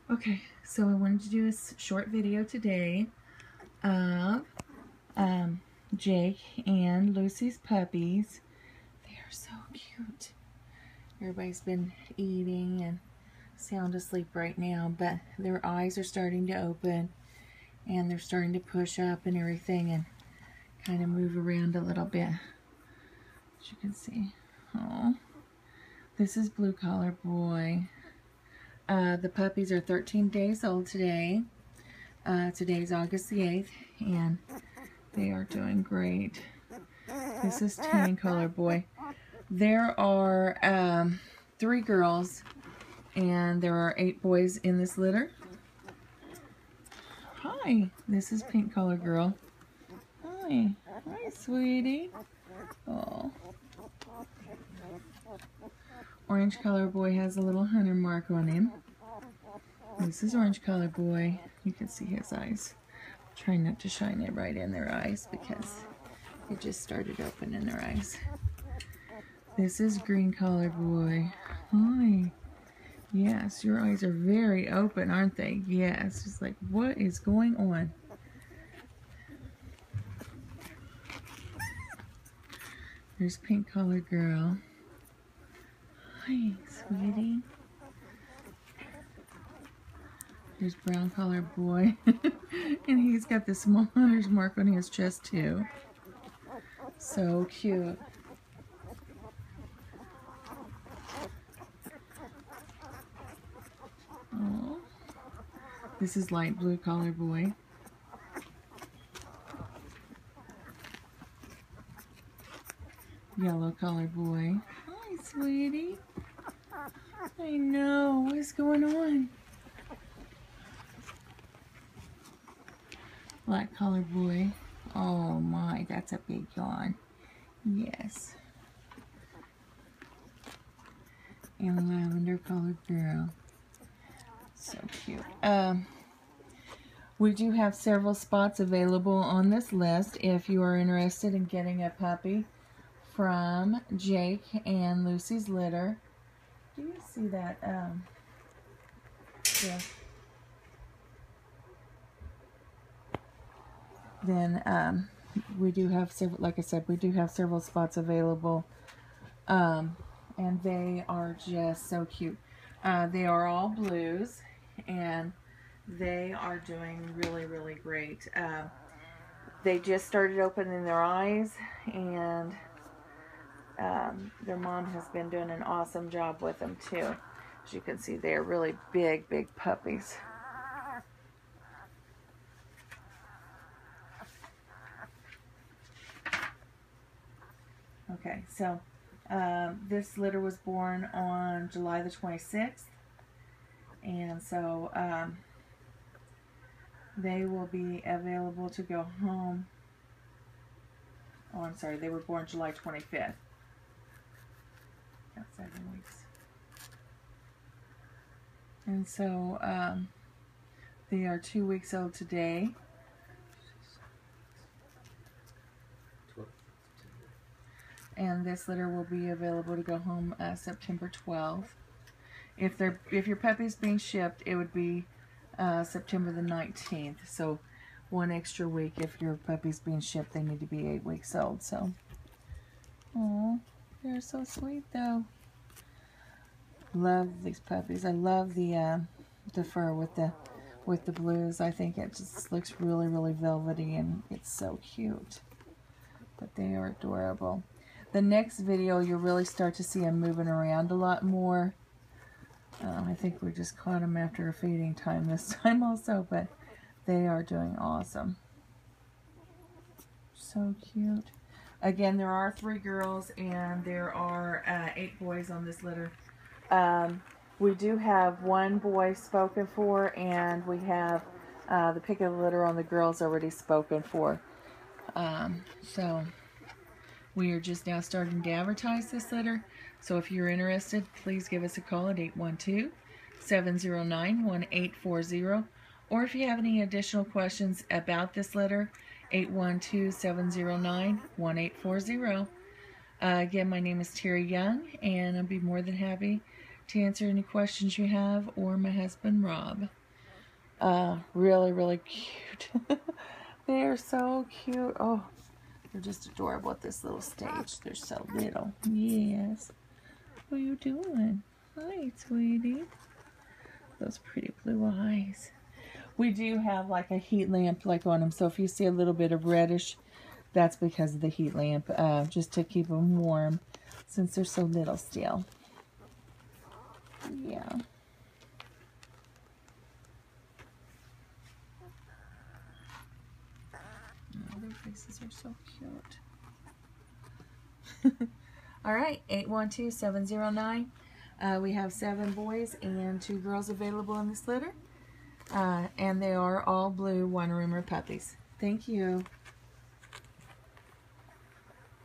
Okay, so I wanted to do a short video today of Jake and Lucy's puppies. They are so cute. Everybody's been eating and sound asleep right now, but their eyes are starting to open and they're starting to push up and everything and kind of move around a little bit, as you can see. Oh, this is Blue Collar Boy. The puppies are 13 days old today. Today's August the 8th, and they are doing great. This is Tan Collar Boy. There are 3 girls, and there are 8 boys in this litter. Hi, this is Pink Collar Girl. Hi, hi, sweetie. Oh. Orange Collar Boy has a little hunter mark on him. This is Orange Collar Boy. You can see his eyes. Try not to shine it right in their eyes because it just started opening their eyes. This is Green Collar Boy. Hi. Yes, your eyes are very open, aren't they? Yes, just like, what is going on? There's Pink Collar Girl. Hi, sweetie. There's Brown Collar Boy. And he's got the small hunter's mark on his chest too. So cute. Oh. This is Light Blue Collar Boy. Yellow Collar Boy. Hi, sweetie. I know. What's going on? Black Collar Boy. Oh my, that's a big yawn. Yes. And Lavender Colored Girl. So cute. We do have several spots available on this list if you are interested in getting a puppy from Jake and Lucy's litter. Do you see that? Yeah. Then we do have several, like I said, we do have several spots available, and they are just so cute. They are all blues, and they are doing really, really great. They just started opening their eyes, and their mom has been doing an awesome job with them too. As you can see, they are really big, big puppies. Okay, so this litter was born on July the 26th, and so they will be available to go home. Oh, I'm sorry, they were born July 25th. Got 7 weeks. And so they are 2 weeks old today. And this litter will be available to go home September 12th. If your puppy's being shipped, it would be September the 19th. So 1 extra week. If your puppy's being shipped, they need to be 8 weeks old. So, oh, they're so sweet though. Love these puppies. I love the fur with the blues. I think it just looks really, really velvety, and it's so cute. But they are adorable. The next video, you'll really start to see them moving around a lot more. I think we just caught them after a feeding time this time also, but they are doing awesome. So cute. Again, there are 3 girls and there are 8 boys on this litter. We do have 1 boy spoken for, and we have the pick of the litter on the girls already spoken for. So we are just now starting to advertise this litter. So if you're interested, please give us a call at 812-709-1840. Or if you have any additional questions about this litter, 812-709-1840. Again, my name is Terry Young, and I'll be more than happy to answer any questions you have, or my husband Rob. Really, really cute. They are so cute. Oh, they're just adorable at this little stage. They're so little. Yes. What are you doing? Hi, sweetie. Those pretty blue eyes. We do have like a heat lamp like on them, so if you see a little bit of reddish, that's because of the heat lamp, just to keep them warm since they're so little still. Yeah. Oh, their faces are so cute. All right, 812-709. We have 7 boys and 2 girls available in this litter. And they are all blue Weimaraner puppies. Thank you.